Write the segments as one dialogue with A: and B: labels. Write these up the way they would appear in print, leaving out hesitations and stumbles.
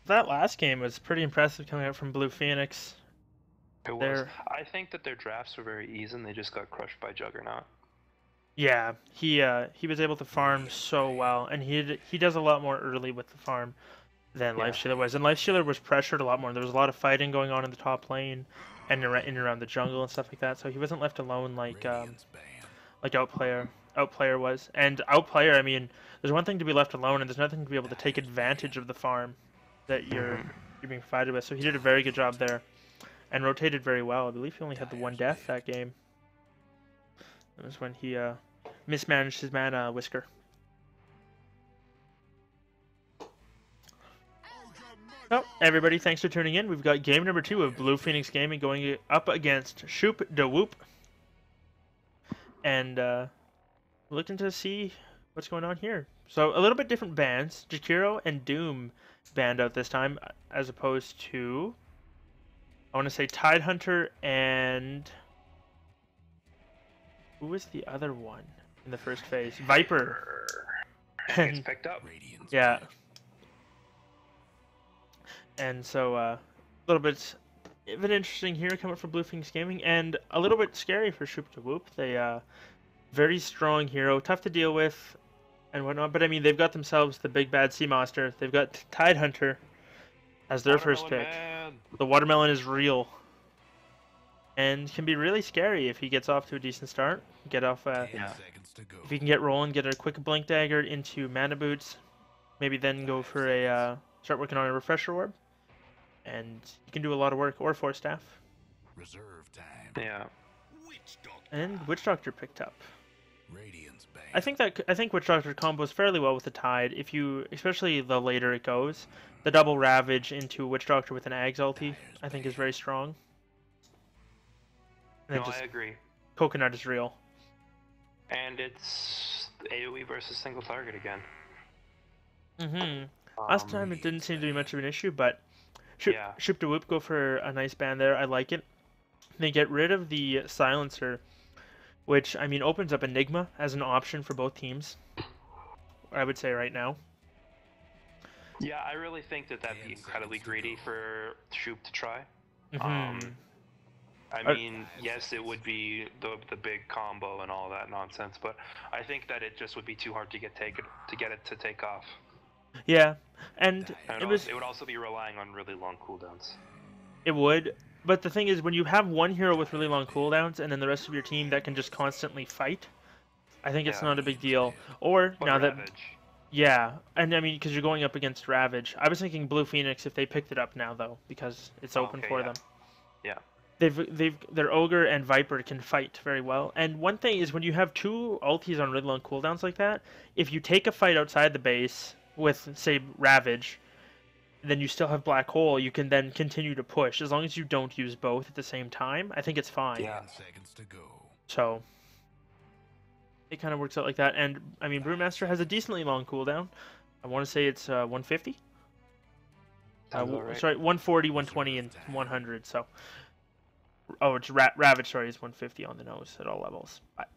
A: that last game was pretty impressive coming out from Blue Phoenix.
B: It was.
A: They're,
B: I think that their drafts were very easy and they just got crushed by Juggernaut.
A: yeah, he was able to farm so well, and he does a lot more early with the farm than
B: Yeah.
A: Lifestealer was. And Lifestealer was pressured a lot more. There was a lot of fighting going on in the top lane and in and around the jungle and stuff like that. So he wasn't left alone like Outplayer was. And Outplayer, I mean, there's one thing to be left alone, and there's nothing to be able to take advantage of the farm that you're being provided with. So he did a very good job there, and rotated very well. I believe he only had the one death that game. It was when he mismanaged his mana whisker. So, everybody, thanks for tuning in. We've got game number 2 of Blue Phoenix Gaming going up against Shoop Bo2. And looking to see what's going on here. So, a little bit different bans. Jakiro and Doom banned out this time, as opposed to, I want to say, Tidehunter and... Who was the other one in the first phase? Viper.
B: Gets picked up.
A: Yeah. And so, a little bit of an interesting here coming from Blue Phoenix Gaming, and a little bit scary for Shoop to Whoop. They, very strong hero, tough to deal with, and whatnot. But I mean, they've got themselves the big bad sea monster. They've got Tidehunter as their first pick.
B: Man.
A: The watermelon is real, and can be really scary if he gets off to a decent start. Get off, if he can get rolling, get a quick blink dagger into mana boots, maybe then go for a start working on a refresher orb. And you can do a lot of work, or Force Staff.
C: Reserve time.
B: Yeah.
A: And Witch Doctor picked up. I think Witch Doctor combos fairly well with the Tide. If you, especially the later it goes, the double Ravage into Witch Doctor with an Ags ulti, I think is very strong. And
B: No,
A: just,
B: I agree.
A: Coconut is real.
B: And it's AoE versus single target again.
A: Last time it didn't seem to be much of an issue, but Shoop to Whoop go for a nice ban there. I like it. They get rid of the Silencer, which, I mean, opens up Enigma as an option for both teams, I would say right now.
B: Yeah, I really think that that'd be incredibly greedy for Shoop to try. I mean, yes, it would be the big combo and all that nonsense, but I think that it just would be too hard to get it to take off.
A: Yeah, and
B: it would also be relying on really long cooldowns.
A: It would, but the thing is, when you have one hero with really long cooldowns and then the rest of your team that can just constantly fight, I think it's not a big deal. Or
B: but
A: now
B: Ravage.
A: And I mean, because you're going up against Ravage. I was thinking Blue Phoenix if they picked it up now though, because it's open for them.
B: Yeah.
A: Their Ogre and Viper can fight very well. And one thing is, when you have two ultis on really long cooldowns like that, if you take a fight outside the base with, say, Ravage, then you still have Black Hole, you can then continue to push. As long as you don't use both at the same time, I think it's fine.
B: Yeah.
A: So, it kind of works out like that. And, I mean, Brewmaster has a decently long cooldown. I want to say it's 150?
B: Right.
A: Sorry, 140, 120, and 100, so... Oh, it's Ravage, sorry, is 150 on the nose at all levels. But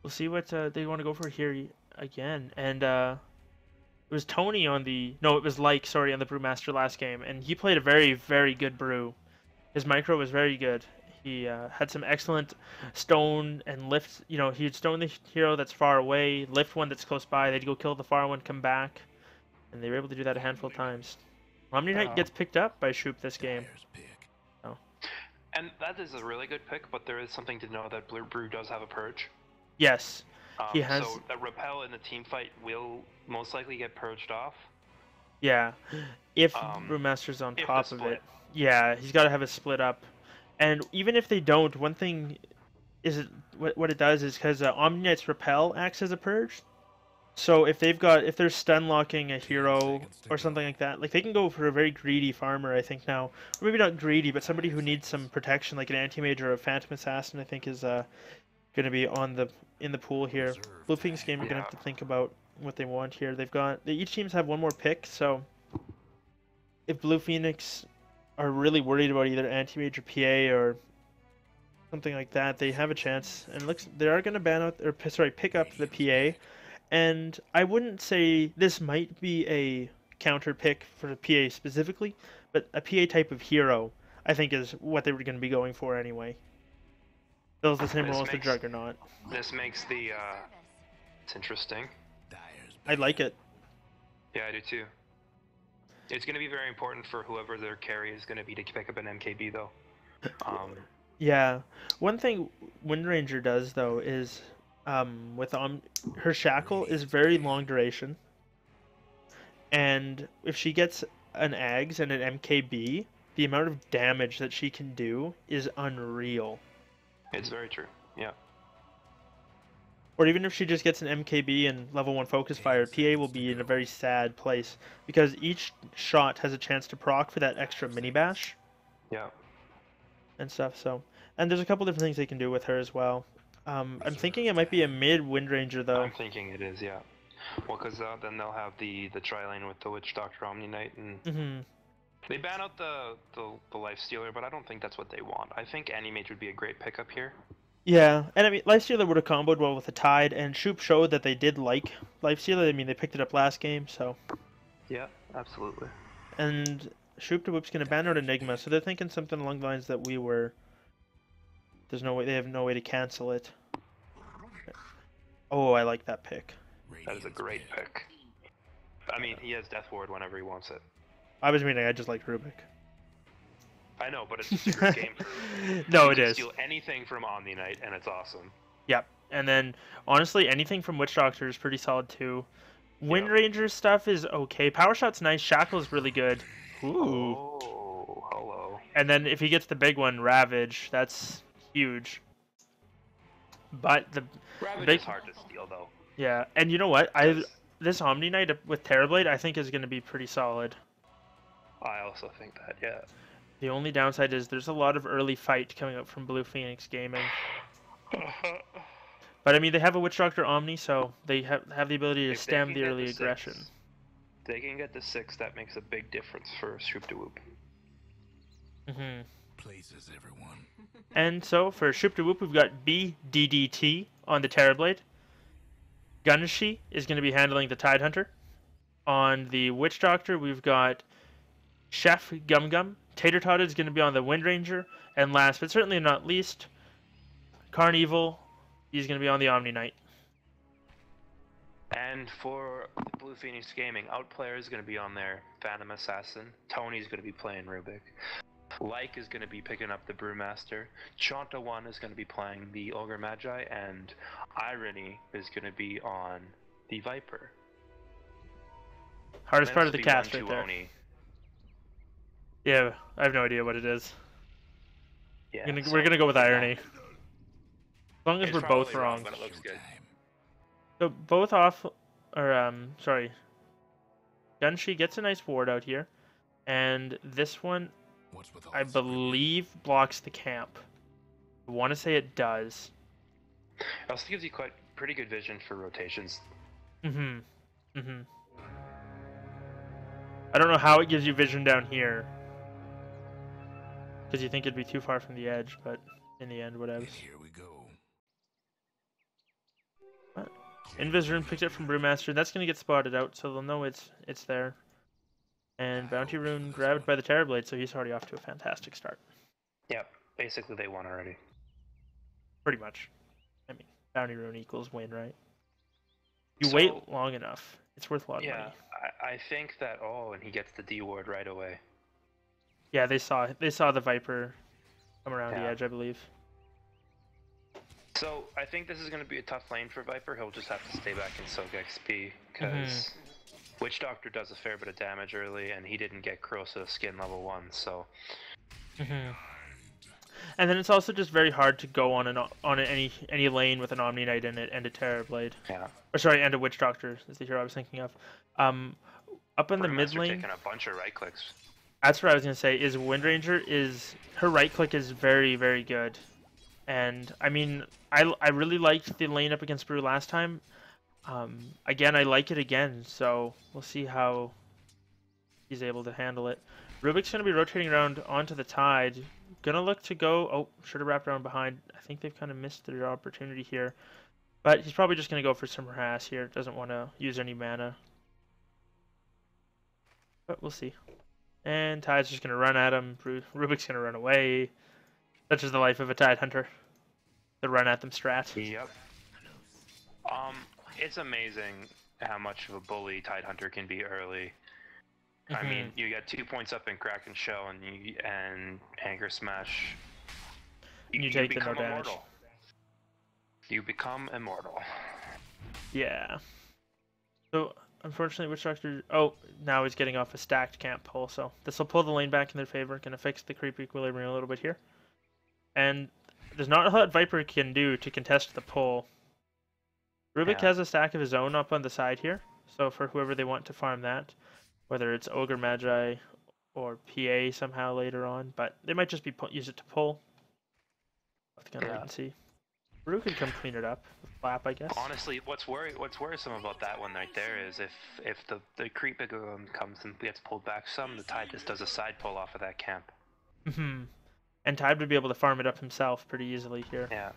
A: we'll see what they want to go for here again. And, it was Tony on the... No, it was Like, sorry, on the Brewmaster last game. And he played a very, very good brew. His micro was very good. He had some excellent stone and lift. You know, he'd stone the hero that's far away, lift one that's close by. They'd go kill the far one, come back. And they were able to do that a handful of times. Omni Knight gets picked up by Shoop this game. Oh.
B: And that is a really good pick, but there is something to know that Brew does have a Purge.
A: Yes. He has...
B: So a Repel in the team fight will most likely get purged off.
A: Yeah, if Brewmaster's on top of it. Yeah, he's got to have a split up. And even if they don't, one thing is what it does is because Omni Knight's Repel acts as a purge. So if they're stun locking a hero or something like that, like they can go for a very greedy farmer, I think now. Or maybe not greedy, but somebody who needs some protection, like an Anti-Mage or a Phantom Assassin, I think is going to be in the pool here. Blue Phoenix game are going to have to think about what they want here. Each teams have one more pick, so if Blue Phoenix are really worried about either Anti-Mage or PA or something like that, they have a chance. And it looks they are going to pick up the PA. And I wouldn't say this might be a counter pick for the PA specifically, but a PA type of hero, I think, is what they were going to be going for anyway. Fills the same role as the Juggernaut.
B: This makes the, it's interesting.
A: I like it.
B: Yeah, I do too. It's going to be very important for whoever their carry is going to be to pick up an MKB, though.
A: Yeah. One thing Windranger does, though, is with her Shackle is very long duration. And if she gets an Ags and an MKB, the amount of damage that she can do is unreal.
B: It's very true, yeah.
A: Or even if she just gets an MKB and level 1 Focus Fire, PA will be in a very sad place, because each shot has a chance to proc for that extra mini bash.
B: Yeah.
A: And stuff, so. And there's a couple different things they can do with her as well. I'm thinking it might be a mid Windranger, though.
B: I'm thinking it is, yeah. Well, because then they'll have the tri-lane with the Witch Doctor Omni Knight, and they ban out the Life Stealer, but I don't think that's what they want. I think Anti-Mage would be a great pickup here.
A: Yeah, and I mean, Life Stealer would have comboed well with the Tide, and Shoop showed that they did like Life Stealer. I mean, they picked it up last game, so.
B: Yeah, absolutely.
A: And Shoop to Whoop's going to ban out Enigma, so they're thinking something along the lines that we were. There's no way, they have no way to cancel it. Oh, I like that pick.
B: That is a great pick. I mean, he has Death Ward whenever he wants it.
A: I was meaning I just liked Rubik.
B: I know, but it's just a great game.
A: No,
B: you
A: it
B: can
A: is.
B: Steal anything from Omni Knight, and it's awesome.
A: Yep. And then, honestly, anything from Witch Doctor is pretty solid too. Windranger stuff is okay. Power Shot's nice. Shackle is really good. Ooh.
B: Oh, hello.
A: And then if he gets the big one, Ravage, that's huge. But the
B: Ravage
A: big...
B: is hard to steal, though.
A: Yeah, and you know what? This Omni Knight with Terrorblade, I think, is going to be pretty solid.
B: I also think that, yeah.
A: The only downside is there's a lot of early fight coming up from Blue Phoenix Gaming. But I mean, they have a Witch Doctor Omni, so they have the ability to stem the early aggression.
B: If they can get the 6, that makes a big difference for Shoop to Whoop.
C: Places, everyone.
A: And so for Shoop to Whoop, we've got BDDT on the Terrorblade. Gunshi is going to be handling the Tide Hunter. On the Witch Doctor, we've got Chef Gum Gum. Tater Tot is going to be on the Windranger. And last but certainly not least, Carnival. He's going to be on the Omni Knight.
B: And for the Blue Phoenix Gaming, Outplayer is going to be on there. Phantom Assassin. Tony's going to be playing Rubik. Like is going to be picking up the Brewmaster. Chanta 1 is going to be playing the Ogre Magi. And Irony is going to be on the Viper.
A: Hardest part of the cast right there.
B: Oni.
A: Yeah, I have no idea what it is.
B: Yeah,
A: we're gonna go with Irony. As long as we're both wrong.
B: But it looks good.
A: So both off, or sorry. Gunshi gets a nice ward out here, and this one, I believe, blocks the camp. I want to say it does.
B: It also gives you pretty good vision for rotations.
A: I don't know how it gives you vision down here. Because you think it'd be too far from the edge, but in the end, whatever.
C: Here we go.
A: Invis Rune picked it from Brewmaster, and that's going to get spotted out, so they'll know it's there. And Bounty Rune grabbed by the Terrorblade, so he's already off to a fantastic start.
B: Yep, basically they won already.
A: Pretty much. I mean, Bounty Rune equals win, right? You wait long enough, it's worth a lot of money.
B: Yeah, I think that, and he gets the D ward right away.
A: Yeah, they saw the Viper come around the edge, I believe.
B: So, I think this is going to be a tough lane for Viper. He'll just have to stay back and soak XP, because Witch Doctor does a fair bit of damage early, and he didn't get corrosive skin level 1, so...
A: And then it's also just very hard to go on any lane with an Omni Knight in it and a Terrorblade.
B: Yeah.
A: Or sorry, and a Witch Doctor is the hero I was thinking of. Up in the mid lane...
B: taking a bunch of right clicks.
A: That's what I was going to say, is Windranger her right click is very, very good. And, I mean, I really liked the lane up against Brew last time. Again, I like it again, so we'll see how he's able to handle it. Rubik's going to be rotating around onto the Tide. Gonna look to go... Oh, should have wrapped around behind. I think they've kind of missed their opportunity here. But he's probably just going to go for some harass here. Doesn't want to use any mana. But we'll see. And Tide's just gonna run at him. Rubik's gonna run away. Such is the life of a Tide Hunter. The run at them strat.
B: Yep. It's amazing how much of a bully Tide Hunter can be early. I mean, you get 2 points up in Crack and Shell and Anchor Smash.
A: You take the
B: become
A: no damage.
B: immortal. You become immortal.
A: Yeah. So unfortunately, Witch Doctor. Oh, now he's getting off a stacked camp pull. So this will pull the lane back in their favor. Gonna fix the creep equilibrium a little bit here. And there's not a lot Viper can do to contest the pull. Rubik has a stack of his own up on the side here. So for whoever they want to farm that, whether it's Ogre Magi or PA somehow later on, but they might just be use it to pull. Gonna wait and see. Brew could come clean it up with Flap, I guess.
B: Honestly, what's worrisome about that one right there is if the creep comes and gets pulled back some, the Tide just does a side pull off of that camp.
A: And Tide would be able to farm it up himself pretty easily here.
B: Yeah.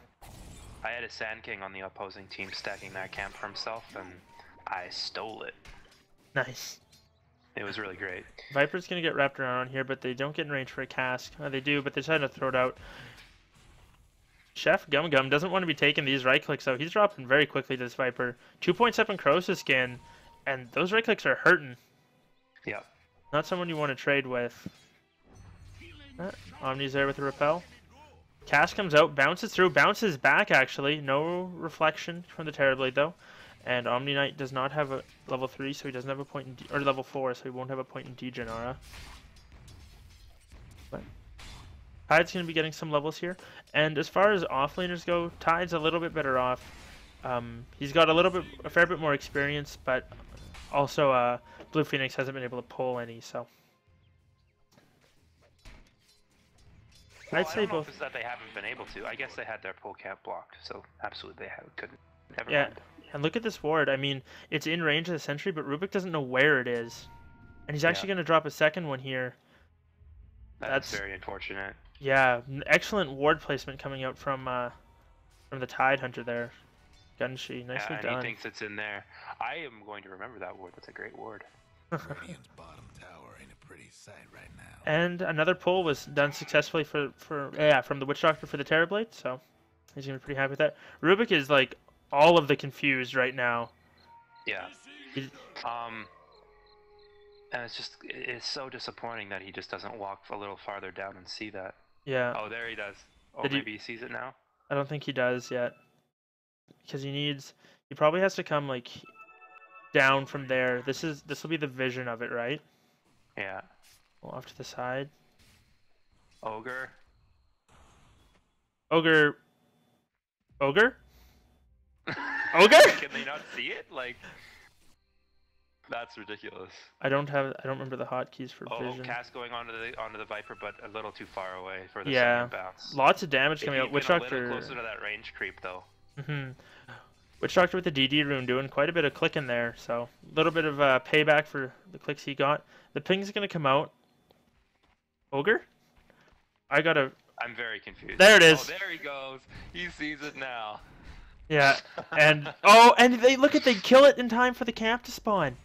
B: I had a Sand King on the opposing team stacking that camp for himself, and I stole it.
A: Nice.
B: It was really great.
A: Viper's gonna get wrapped around here, but they don't get in range for a cask. They do, but they decide to throw it out. Chef Gum Gum doesn't want to be taking these right clicks, so he's dropping very quickly to this Viper. 2 points up in Crosa's skin, and those right clicks are hurting.
B: Yeah.
A: Not someone you want to trade with. Omni's there with a repel. Cask comes out, bounces through, bounces back actually. No reflection from the Terrorblade though. And Omni Knight does not have a level 3, so he doesn't have a point in or level 4, so he won't have a point in Degenara. But Tide's going to be getting some levels here. And as far as offlaners go, Tide's a little bit better off. He's got a fair bit more experience, but also Blue Phoenix hasn't been able to pull any, so.
B: Well,
A: I'd say
B: I don't know
A: both.
B: if it's that they haven't been able to. I guess they had their pull camp blocked, so absolutely they couldn't. Never mind.
A: And look at this ward. I mean, it's in range of the sentry, but Rubik doesn't know where it is. And he's actually going to drop a second one here.
B: That's very unfortunate.
A: Yeah, excellent ward placement coming out from the Tide Hunter there. Gunshi, nicely done.
B: And he thinks it's in there. I am going to remember that ward. That's a great ward.
C: Radiant's bottom tower ain't a pretty sight right now.
A: And another pull was done successfully from the Witch Doctor for the Terrorblade, so he's gonna be pretty happy with that. Rubik is like all of the confused right now.
B: Yeah. And it's so disappointing that he just doesn't walk a little farther down and see that.
A: Yeah.
B: Oh, there he does. Oh, maybe he sees it now?
A: I don't think he does yet. Because he probably has to come like down from there. This will be the vision of it, right?
B: Yeah.
A: Well, off to the side.
B: Ogre.
A: Ogre. Ogre?
B: Can they not see it? Like, that's ridiculous.
A: I don't remember the hotkeys for vision.
B: Oh, cast going onto the Viper, but a little too far away for the second bounce.
A: Lots of damage coming out. Witch Doctor.
B: A little closer to that range creep though.
A: Witch Doctor with the DD rune doing quite a bit of clicking there, so a little bit of payback for the clicks he got. The ping's gonna come out. Ogre? I'm
B: very confused.
A: There it is.
B: Oh, there he goes. He sees it now.
A: Yeah, and they kill it in time for the camp to spawn.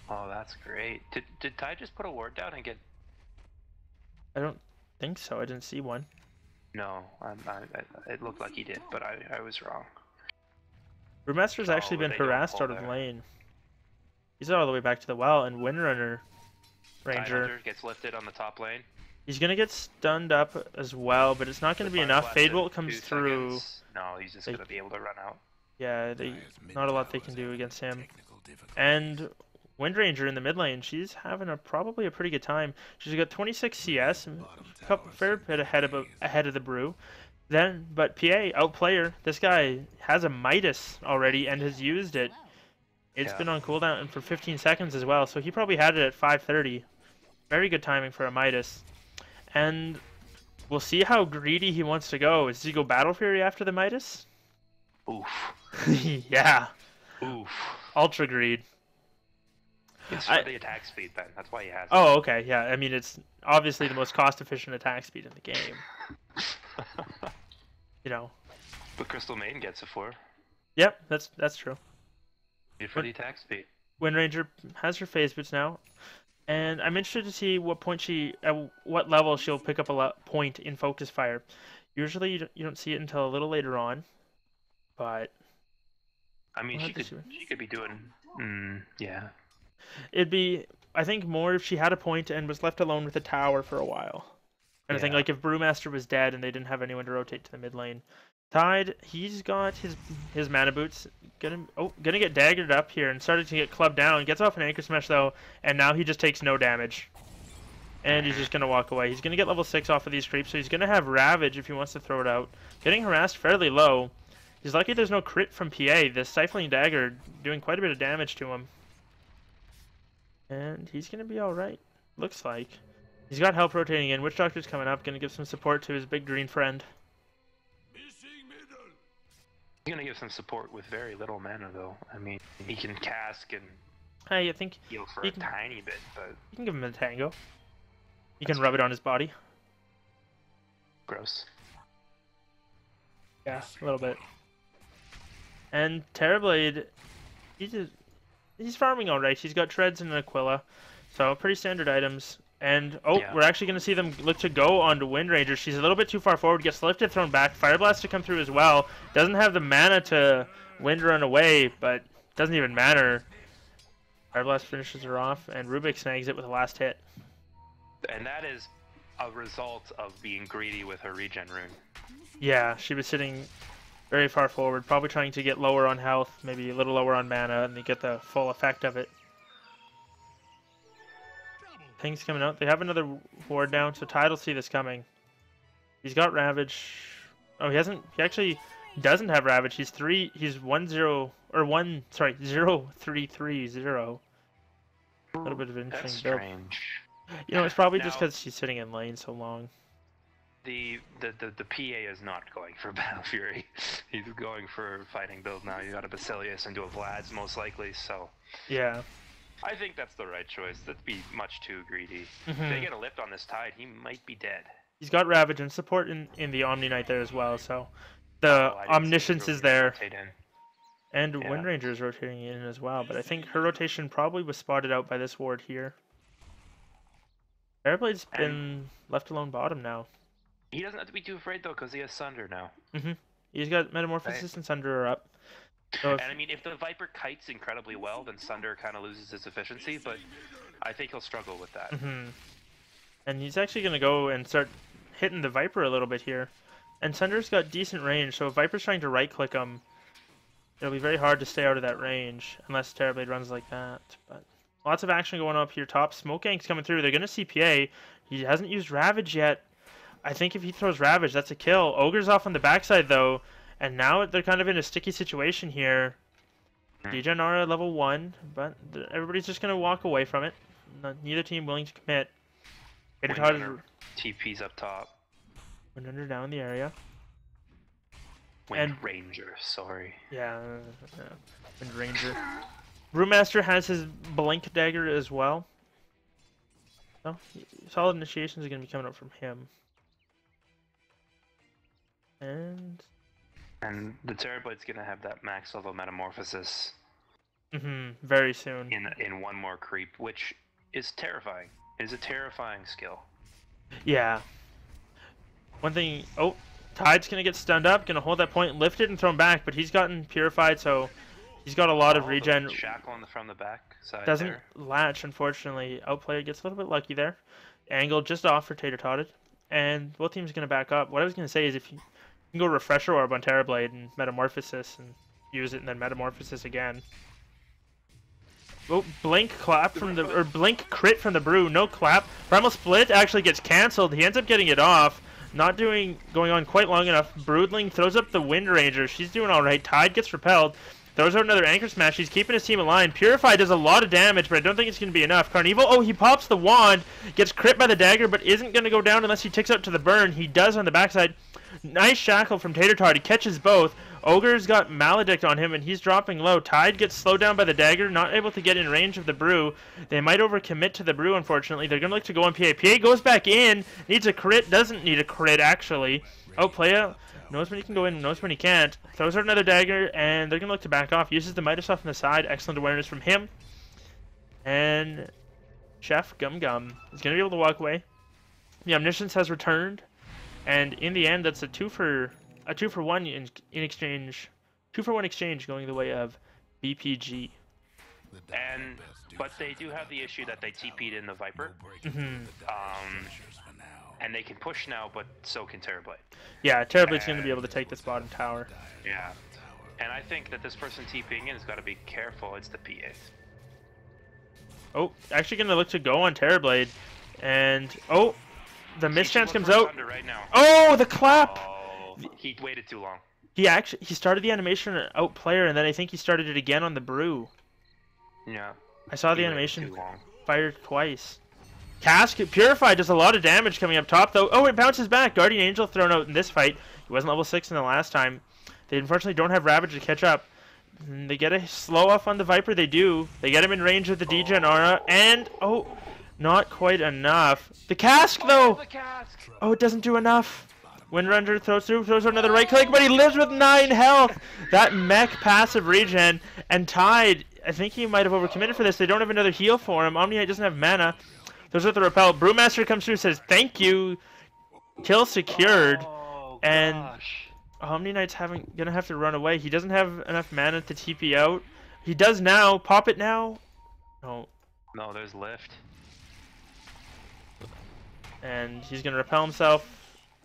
B: Oh, that's great. Did Ty just put a ward down and get?
A: I don't think so. I didn't see one.
B: No, it looked like he did, but I was wrong.
A: Brewmaster's actually been harassed out of the lane. He's all the way back to the well, and Windrunner Ranger
B: gets lifted on the top lane.
A: He's gonna get stunned up as well, but it's not gonna be enough. Fade Bolt comes through.
B: No, he's just gonna be able to run out.
A: Yeah, not a lot they can do against him. And Windranger in the mid lane, she's having probably a pretty good time. She's got 26 CS, a fair bit ahead of the Brew. But PA outplayer. This guy has a Midas already and has used it. It's been on cooldown and for 15 seconds as well, so he probably had it at 5:30. Very good timing for a Midas. And we'll see how greedy he wants to go. Does he go Battle Fury after the Midas?
B: Oof.
A: Yeah.
B: Oof.
A: Ultra greed.
B: It's for the attack speed, then. That's why he has it.
A: Oh, okay. Yeah. I mean, it's obviously the most cost-efficient attack speed in the game. You know.
B: But Crystal Maiden gets it for.
A: Yep, that's true.
B: For the attack speed.
A: Windranger has her phase boots now, and I'm interested to see what point at what level she'll pick up a point in focus fire. Usually you don't see it until a little later on, but
B: I mean, she could be doing, yeah.
A: It'd be, I think, more if she had a point and was left alone with a tower for a while. And I think like if Brewmaster was dead and they didn't have anyone to rotate to the mid lane. Tide, he's got his mana boots. Gonna get daggered up here and started to get clubbed down. Gets off an anchor smash though, and now he just takes no damage. And he's just gonna walk away. He's gonna get level 6 off of these creeps, so he's gonna have Ravage if he wants to throw it out. Getting harassed fairly low. He's lucky there's no crit from PA. This Stifling Dagger doing quite a bit of damage to him. And he's gonna be alright. Looks like. He's got help rotating in. Witch Doctor's coming up, gonna give some support to his big green friend.
B: He's gonna give some support with very little mana, though. I mean, he can cask and
A: I think
B: heal for a tiny bit, but
A: you can give him a tango. You can rub it on his body.
B: Gross.
A: Yeah, a little bit. And Terrorblade, he's farming alright. He's got treads and an Aquila, so pretty standard items. And we're actually going to see them look to go onto Windranger. She's a little bit too far forward, gets lifted, thrown back. Fire Blast to come through as well. Doesn't have the mana to Wind Run away, but doesn't even matter. Fire Blast finishes her off, and Rubik snags it with the last hit.
B: And that is a result of being greedy with her regen rune.
A: Yeah, she was sitting very far forward, probably trying to get lower on health, maybe a little lower on mana, and they get the full effect of it. Things coming out. They have another ward down, so Tide will see this coming. He's got Ravage. Oh, he hasn't. He actually doesn't have Ravage. He's 0-3-3-0. A little bit of an interesting build.
B: Strange.
A: You know, it's probably just because she's sitting in lane so long.
B: The PA is not going for Battle Fury. He's going for fighting build now. You got a Basilius into a Vlad's most likely, so
A: yeah.
B: I think that's the right choice. That'd be much too greedy. If they get a lift on this Tide, he might be dead.
A: He's got Ravage and support in the Omni Knight there as well, so the Omniscience is there. And Windranger is rotating in as well, but I think her rotation probably was spotted out by this ward here. Terrorblade's been left alone bottom now.
B: He doesn't have to be too afraid though, because he has Sunder now.
A: He's got Metamorphosis and Sunder are up. So
B: and I mean, if the Viper kites incredibly well, then Sunder kind of loses his efficiency, but I think he'll struggle with that.
A: And he's actually going to go and start hitting the Viper a little bit here. And Sunder's got decent range, so if Viper's trying to right-click him, it'll be very hard to stay out of that range, unless Terrorblade runs like that. But lots of action going on up here top. Smoke Gank's coming through. They're going to CPA. He hasn't used Ravage yet. I think if he throws Ravage, that's a kill. Ogre's off on the backside, though. And now they're kind of in a sticky situation here. DJ Nara level 1, but everybody's just going to walk away from it. Neither team willing to commit.
B: TP's up top.
A: Windrunner down in the area.
B: Windranger, sorry.
A: Yeah, Windranger. Brewmaster has his Blink Dagger as well. So, solid initiations are going to be coming up from him. And
B: the Terrorblade's gonna have that max level Metamorphosis.
A: Very soon.
B: In one more creep, which is terrifying. It is a terrifying skill.
A: Yeah. One thing. Oh, Tide's gonna get stunned up, gonna hold that point, lift it, and throw him back. But he's gotten purified, so he's got a lot of regen.
B: Shackle from the back side.
A: Doesn't latch, unfortunately. Outplayer gets a little bit lucky there. Angle just off for Tater Totted, and both teams gonna back up. What I was gonna say is if you can go Refresher Orb on Terrorblade and Metamorphosis and use it and then Metamorphosis again. Oh, Blink clap from the, or Blink crit from the Brew, no clap. Primal Split actually gets cancelled. He ends up getting it off. Not going on quite long enough. Broodling throws up the Windranger. She's doing alright. Tide gets repelled. Throws out another Anchor Smash. He's keeping his team aligned. Purify does a lot of damage, but I don't think it's going to be enough. Carnival, oh, he pops the wand. Gets crit by the dagger, but isn't going to go down unless he ticks out to the burn. He does on the backside. Nice shackle from Tater Tot. He catches both. Ogre's got Maledict on him, and he's dropping low. Tide gets slowed down by the dagger, not able to get in range of the Brew. They might overcommit to the Brew, unfortunately. They're going to look to go on PA. PA goes back in. Needs a crit. Doesn't need a crit, actually. Oh, Playa knows when he can go in, knows when he can't. Throws out another dagger, and they're going to look to back off. Uses the Midas off on the side. Excellent awareness from him. And Chef Gum Gum is going to be able to walk away. The Omniscience has returned, and in the end, that's a two for one in exchange, 2-for-1 exchange going the way of BPG.
B: But they do have the issue that they TP'd in the Viper. And they can push now, but so can Terrorblade.
A: Yeah, Terrorblade's going to be able to take this bottom tower.
B: Yeah. And I think that this person TPing in has got to be careful. It's the P8.
A: Oh, actually going to look to go on Terrorblade. And, oh, the mischance comes out.
B: Right now.
A: Oh, the clap!
B: Oh, he waited too long.
A: He started the animation on Outplayer, and then I think he started it again on the Brew.
B: Yeah.
A: I saw the animation fired twice. Cask Purify does a lot of damage coming up top, though. Oh, it bounces back. Guardian Angel thrown out in this fight. He wasn't level 6 in the last time. They unfortunately don't have Ravage to catch up. They get a slow off on the Viper. They do. They get him in range of the Degen Aura, and oh, not quite enough. The Cask, though.
B: The Cask.
A: Oh, it doesn't do enough. Windrunner throws another right click, but he lives with 9 health. That mech passive regen, and Tide. I think he might have overcommitted for this. They don't have another heal for him. Omni Knight doesn't have mana. Those with the repel. Brewmaster comes through, says thank you. Kill secured.
B: Oh,
A: and
B: gosh.
A: Omni Knight's gonna have to run away. He doesn't have enough mana to TP out. He does now. Pop it now. No.
B: No, there's lift.
A: And he's gonna repel himself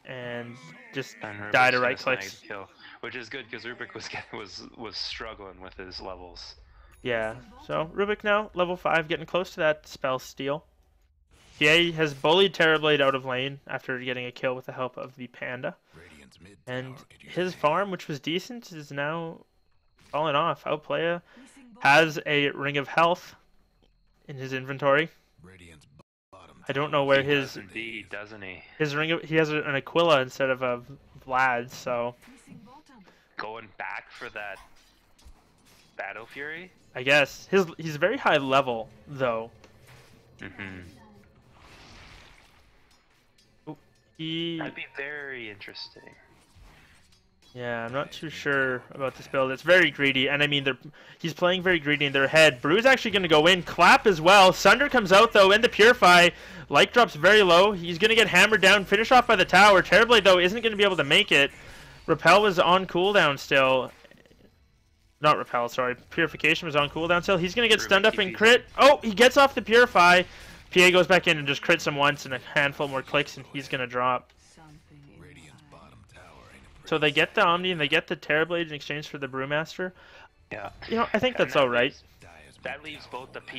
A: and just die to right clicks.
B: Kill, which is good because Rubik was struggling with his levels.
A: Yeah. So Rubik now level 5, getting close to that spell steal. PA has bullied Terrorblade out of lane after getting a kill with the help of the Panda. And his farm, which was decent, is now falling off. Outplaya has a Ring of Health in his inventory. I don't know where his...
B: Indeed, doesn't he?
A: His ring he has an Aquila instead of a Vlad, so...
B: Going back for that Battle Fury?
A: I guess. He's very high level, though.
B: That'd be very interesting.
A: Yeah, I'm not too sure about this build. It's very greedy, and I mean, he's playing very greedy in their head. Brew's actually going to go in. Clap as well. Sunder comes out, though, in the Purify. Light drops very low. He's going to get hammered down, finish off by the tower. Terrorblade, though, isn't going to be able to make it. Repel was on cooldown still. Not Repel, sorry. Purification was on cooldown still. He's going to get stunned up and crit. Oh, he gets off the Purify. PA goes back in and just crits him once and a handful more clicks, and he's going to drop. So they get the Omni and they get the Terrorblade in exchange for the Brewmaster.
B: Yeah.
A: You know, I think that's all right.
B: That leaves both the PA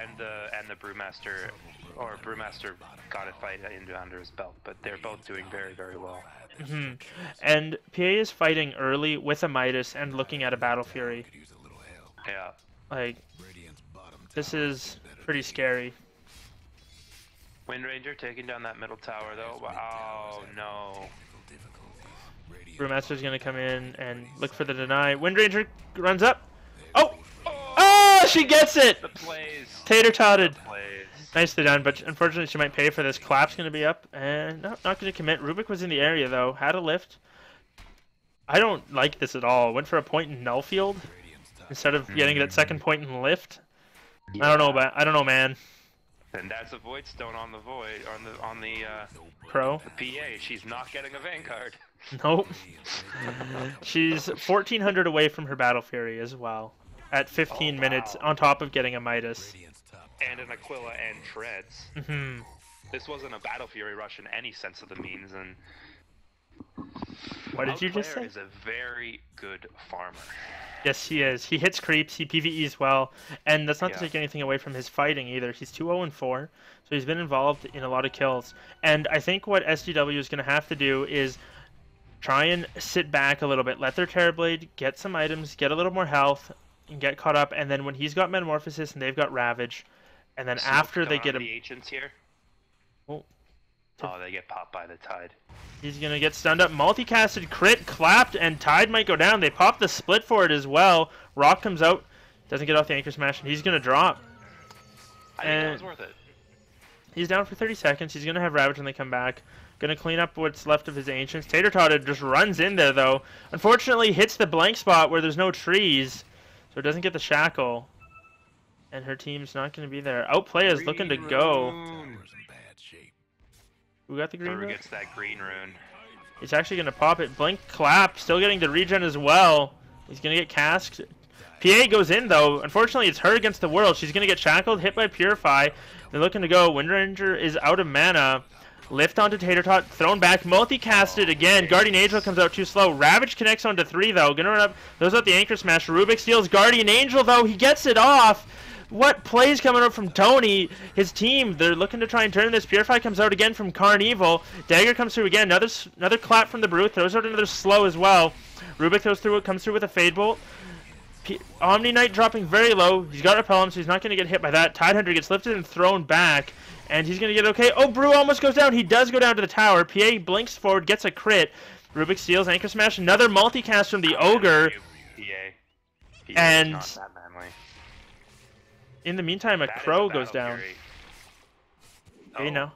B: and the Brewmaster, or Brewmaster got a fight under his belt, but they're both doing very, very well.
A: And PA is fighting early with a Midas and looking at a Battle Fury.
B: Yeah.
A: Like, this is pretty scary.
B: Windranger taking down that middle tower, though. Oh, no.
A: Brewmaster's going to come in and look for the deny. Windranger runs up. Oh! Oh, she gets it!
B: The plays.
A: Tater-totted. Nicely done, but unfortunately she might pay for this. Clap's going to be up, and no, not going to commit. Rubik was in the area, though. Had a lift. I don't like this at all. Went for a point in Nullfield instead of getting that second point in lift. Yeah. I don't know, man.
B: And that's a Void Stone on the Void, on the
A: Pro.
B: The PA. She's not getting a Vanguard.
A: Nope. She's 1,400 away from her Battle Fury as well. At 15 minutes, on top of getting a Midas.
B: And an Aquila and Treads. This wasn't a Battle Fury rush in any sense of the means, and...
A: What did you just say?
B: Is a very good farmer.
A: Yes, he is. He hits creeps, he PvEs well, and that's not to take anything away from his fighting either. He's 2-0-4, so he's been involved in a lot of kills. And I think what SGW is going to have to do is try and sit back a little bit, let their Terrorblade get some items, get a little more health, and get caught up, and then when he's got Metamorphosis and they've got Ravage, and then after they get
B: the Ancients here. Oh, they get popped by the Tide.
A: He's going to get stunned up. Multicasted, crit, clapped, and Tide might go down. They pop the split for it as well. Rock comes out, doesn't get off the Anchor Smash, and he's going to drop.
B: I think that was worth it.
A: He's down for 30 seconds. He's going to have Ravage when they come back. Going to clean up what's left of his Ancients. Tater-Totted just runs in there, though. Unfortunately, hits the blank spot where there's no trees, so it doesn't get the Shackle. And her team's not going to be there. Outplay is looking to go. Who got the green rune?
B: Gets that green rune.
A: He's actually going to pop it. Blink Clap, still getting the regen as well. He's going to get casked. PA goes in, though. Unfortunately, it's her against the world. She's going to get shackled, hit by Purify. They're looking to go. Wind Ranger is out of mana. Lift onto Tater Tot, thrown back, multi-casted again. Guardian Angel comes out too slow. Ravage connects onto 3, though. Gonna run up, throws out the Anchor Smash. Rubik steals Guardian Angel, though. He gets it off. What plays coming out from Tony? His team, they're looking to try and turn this. Purify comes out again from Carnival. Dagger comes through again. Another clap from the Brute. Throws out another slow as well. Rubik comes through with a Fade Bolt. Omni Knight dropping very low. He's got Repel him, so he's not going to get hit by that. Tidehunter gets lifted and thrown back. And he's going to get okay. Oh, Brew almost goes down. He does go down to the tower. PA blinks forward, gets a crit. Rubik steals Anchor Smash. Another multicast from the Ogre.
B: PA
A: and
B: not that manly.
A: In the meantime, a Crow goes down. Okay, now.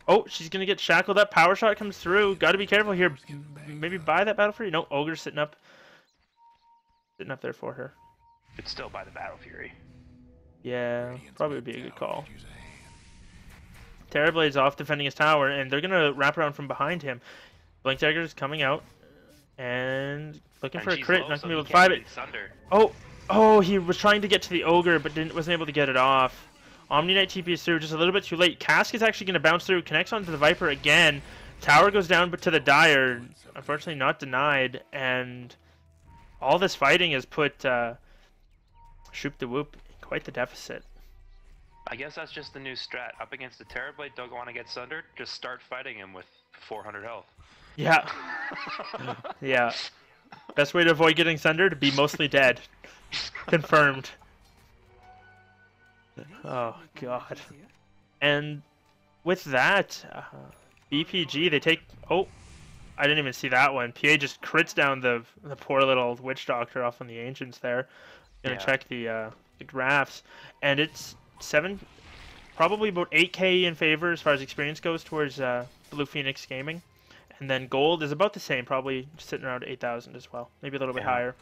A: Oh, she's going to get shackled up. Power Shot comes through. Got to be careful here. Maybe buy that Battle Fury. No, Ogre's sitting up there for her.
B: It's still by the Battle Fury.
A: Yeah, probably would be a good call. Terrorblade's off defending his tower, and they're going to wrap around from behind him. Blink Dagger's coming out, and looking for a crit. Not going to be able to fight it. Oh, he was trying to get to the Ogre, but wasn't able to get it off. Omni Knight TP is through just a little bit too late. Cask is actually going to bounce through, connects onto the Viper again. Tower goes down, but to the Dire. Unfortunately not denied, and all this fighting has put Shoop the Whoop in quite the deficit.
B: I guess that's just the new strat. Up against the Terrorblade, don't want to get sundered, just start fighting him with 400 health.
A: Yeah. Yeah. Best way to avoid getting sundered, be mostly dead. Confirmed. Oh, God. And with that, BPG, they take... Oh, I didn't even see that one. PA just crits down the poor little Witch Doctor off on the Ancients there. Gonna check the graphs. And it's... probably about 8k in favor as far as experience goes towards Blue Phoenix Gaming, and then gold is about the same, probably sitting around 8,000 as well, maybe a little bit higher.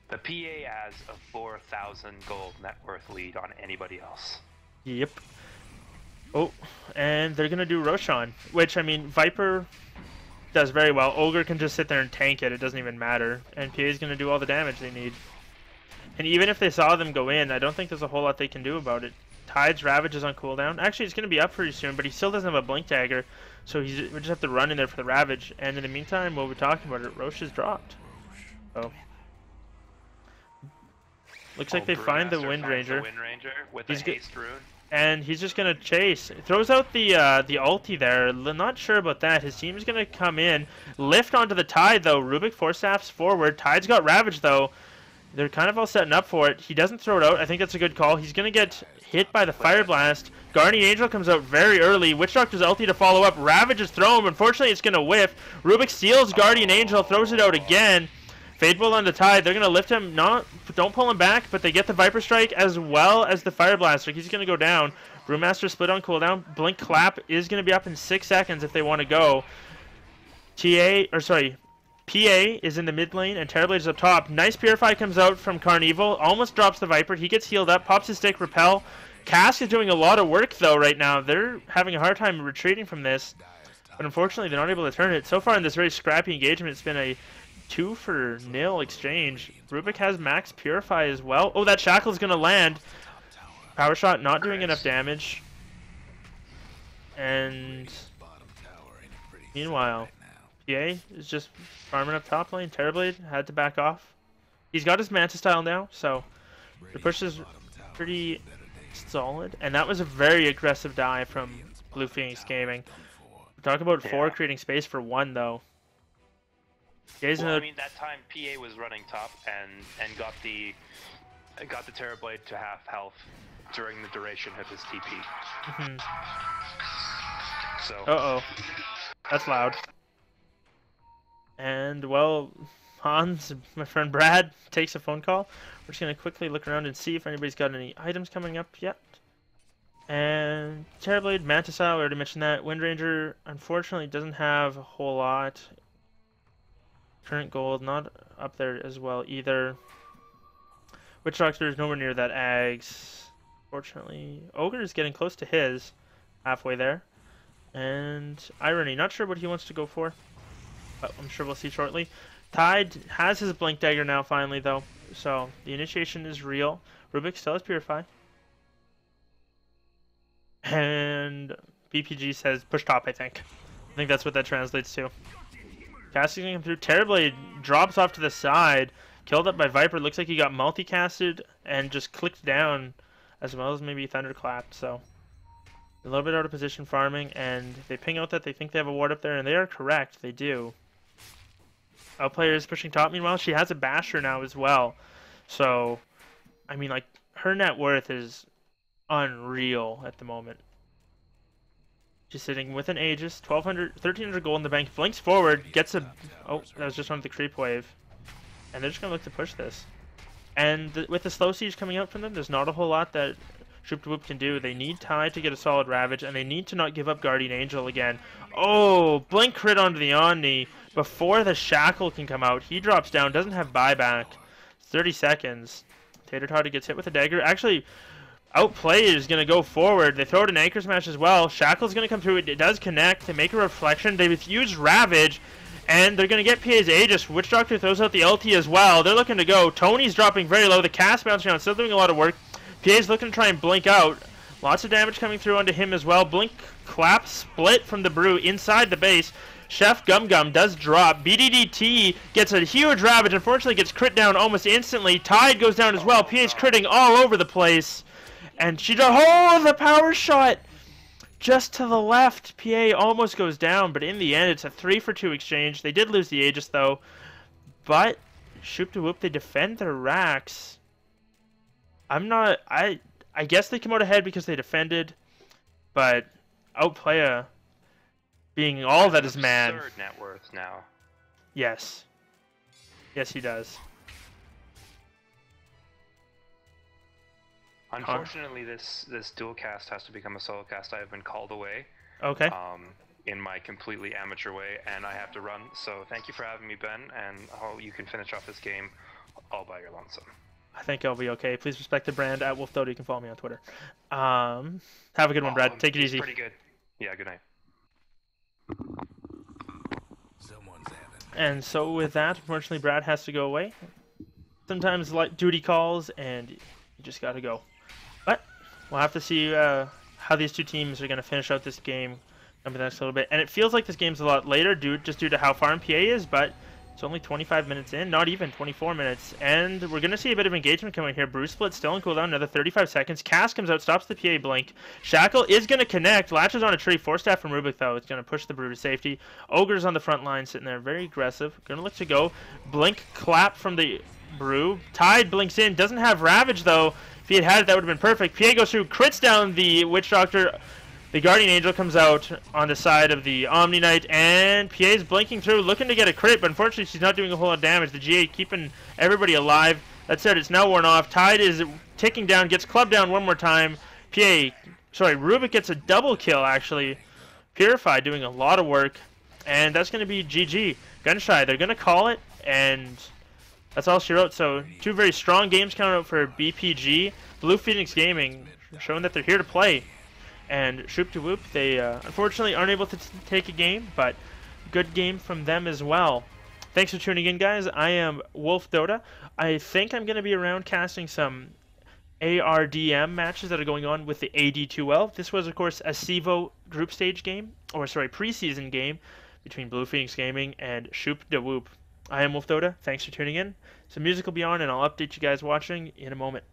B: The PA has a 4,000 gold net worth lead on anybody else.
A: Yep. Oh, and they're gonna do Roshan, which, I mean, Viper does very well. Ogre can just sit there and tank it, it doesn't even matter, and PA is gonna do all the damage they need. And even if they saw them go in, I don't think there's a whole lot they can do about it. Tide's Ravage is on cooldown. Actually, it's going to be up pretty soon, but he still doesn't have a Blink Dagger, so we just have to run in there for the Ravage. And in the meantime, while we're talking about it, Roche is dropped. So looks like they find the Wind Ranger.
B: With a haste rune.
A: And he's just going to chase. Throws out the ulti there. Not sure about that. His team's going to come in. Lift onto the Tide, though. Rubik Force Staffs forward. Tide's got Ravage, though. They're kind of all setting up for it. He doesn't throw it out. I think that's a good call. He's going to get hit by the Fire Blast. Guardian Angel comes out very early. Witch Doctor's ulti to follow up. Ravage is thrown. Unfortunately, it's going to whiff. Rubik steals Guardian Angel, throws it out again. Fade Bolt on the Tide. They're going to lift him. Don't pull him back, but they get the Viper Strike as well as the Fire Blaster. He's going to go down. Brewmaster split on cooldown. Blink Clap is going to be up in 6 seconds if they want to go. PA is in the mid lane, and Terrorblade is up top. Nice Purify comes out from Carnival. Almost drops the Viper. He gets healed up, pops his stick, Repel. Cask is doing a lot of work, though, right now. They're having a hard time retreating from this. But unfortunately, they're not able to turn it. So far in this very scrappy engagement, it's been a 2-for-0 exchange. Rubik has max Purify as well. Oh, that Shackle's going to land. Power Shot not doing enough damage. And meanwhile, PA is just farming up top lane. Terrorblade had to back off. He's got his Manta style now, so the push is pretty solid. And that was a very aggressive dive from Blue Phoenix Gaming. Talk about 4 creating space for 1, though.
B: Well, I mean, that time PA was running top and got the Terrorblade to half health during the duration of his TP. So.
A: Uh-oh. That's loud. And, well, Hans, my friend Brad, takes a phone call. We're just going to quickly look around and see if anybody's got any items coming up yet. And Terrorblade, Manta Style, we already mentioned that. Wind Ranger, unfortunately, doesn't have a whole lot. Current gold, not up there as well either. Witch Doctor is nowhere near that Ags. Fortunately, Ogre is getting close to his. Halfway there. And Irony, not sure what he wants to go for. But I'm sure we'll see shortly. Tide has his Blink Dagger now finally though. So the initiation is real. Rubik still has Purify. And BPG says push top, I think. I think that's what that translates to. Casting him through. Terrorblade drops off to the side. Killed up by Viper. Looks like he got multicasted and just clicked down as well as maybe thunderclapped. So a little bit out of position farming. And they ping out that they think they have a ward up there. And they are correct. They do. Outplayer is pushing top. Meanwhile, she has a basher now as well. So, I mean, like, her net worth is unreal at the moment. She's sitting with an Aegis, 1,300 gold in the bank, blinks forward, gets a... Oh, that was just one of the creep wave. And they're just going to look to push this. And with the slow siege coming out from them, there's not a whole lot that Shoop Whoop can do. They need Tide to get a solid Ravage, and they need to not give up Guardian Angel again. Oh, blink crit onto the Omni before the Shackle can come out. He drops down, doesn't have buyback. 30 seconds. Tater Tot gets hit with a dagger. Actually... Outplay is going to go forward. They throw it in Anchor Smash as well. Shackle's going to come through. It does connect. They make a reflection. They use Ravage. And they're going to get PA's Aegis. Witch Doctor throws out the LT as well. They're looking to go. Tony's dropping very low. The cast bouncing around. Still doing a lot of work. PA's looking to try and blink out. Lots of damage coming through onto him as well. Blink clap split from the Brew inside the base. Chef Gum Gum does drop. BDDT gets a huge Ravage. Unfortunately gets crit down almost instantly. Tide goes down as well. PA's critting all over the place. And she does, oh, the power shot just to the left. PA almost goes down, but in the end, it's a 3-for-2 exchange. They did lose the Aegis, though. But, Shoop to Whoop, they defend their racks. I guess they come out ahead because they defended, but Outplaya being all that is man.
B: Third net worth now.
A: Yes. Yes, he does.
B: Unfortunately, this dual cast has to become a solo cast. I have been called away.
A: Okay.
B: In my completely amateur way, and I have to run. So thank you for having me, Ben, and you can finish off this game all by your lonesome.
A: I think I'll be okay. Please respect the brand at WolfDota. You can follow me on Twitter. Have a good one, Brad. Take it easy.
B: Pretty good. Yeah. Good night.
A: And so with that, unfortunately, Brad has to go away. Sometimes like duty calls, and you just got to go. But we'll have to see how these two teams are going to finish out this game over the next little bit. And it feels like this game's a lot later just due to how far PA is, but it's only 25 minutes in, not even 24 minutes. And we're going to see a bit of engagement coming here. Bruce Split still in cooldown, another 35 seconds. Cass comes out, stops the PA blink. Shackle is going to connect. Latches on a tree. Force staff from Rubik, though. It's going to push the Brew to safety. Ogre's on the front line, sitting there, very aggressive. Going to look to go. Blink clap from the Brew. Tide blinks in. Doesn't have Ravage, though. If he had had it, that would have been perfect. PA goes through, crits down the Witch Doctor. The Guardian Angel comes out on the side of the Omni Knight, and PA's blinking through, looking to get a crit, but unfortunately she's not doing a whole lot of damage. The GA keeping everybody alive. That said, it's now worn off. Tide is ticking down, gets clubbed down one more time. Rubik gets a double kill, actually. Purify doing a lot of work, and that's going to be GG. Gunshy, they're going to call it, and that's all she wrote. So, two very strong games coming out for BPG. Blue Phoenix Gaming showing that they're here to play. And Shoop to Whoop, they unfortunately aren't able to take a game, but good game from them as well. Thanks for tuning in, guys. I am WolfDota. I think I'm going to be around casting some ARDM matches that are going on with the AD2L. This was, of course, a Cevo group stage game, preseason game between Blue Phoenix Gaming and Shoop to Whoop. I am WolfDota. Thanks for tuning in. Some music will be on, and I'll update you guys watching in a moment.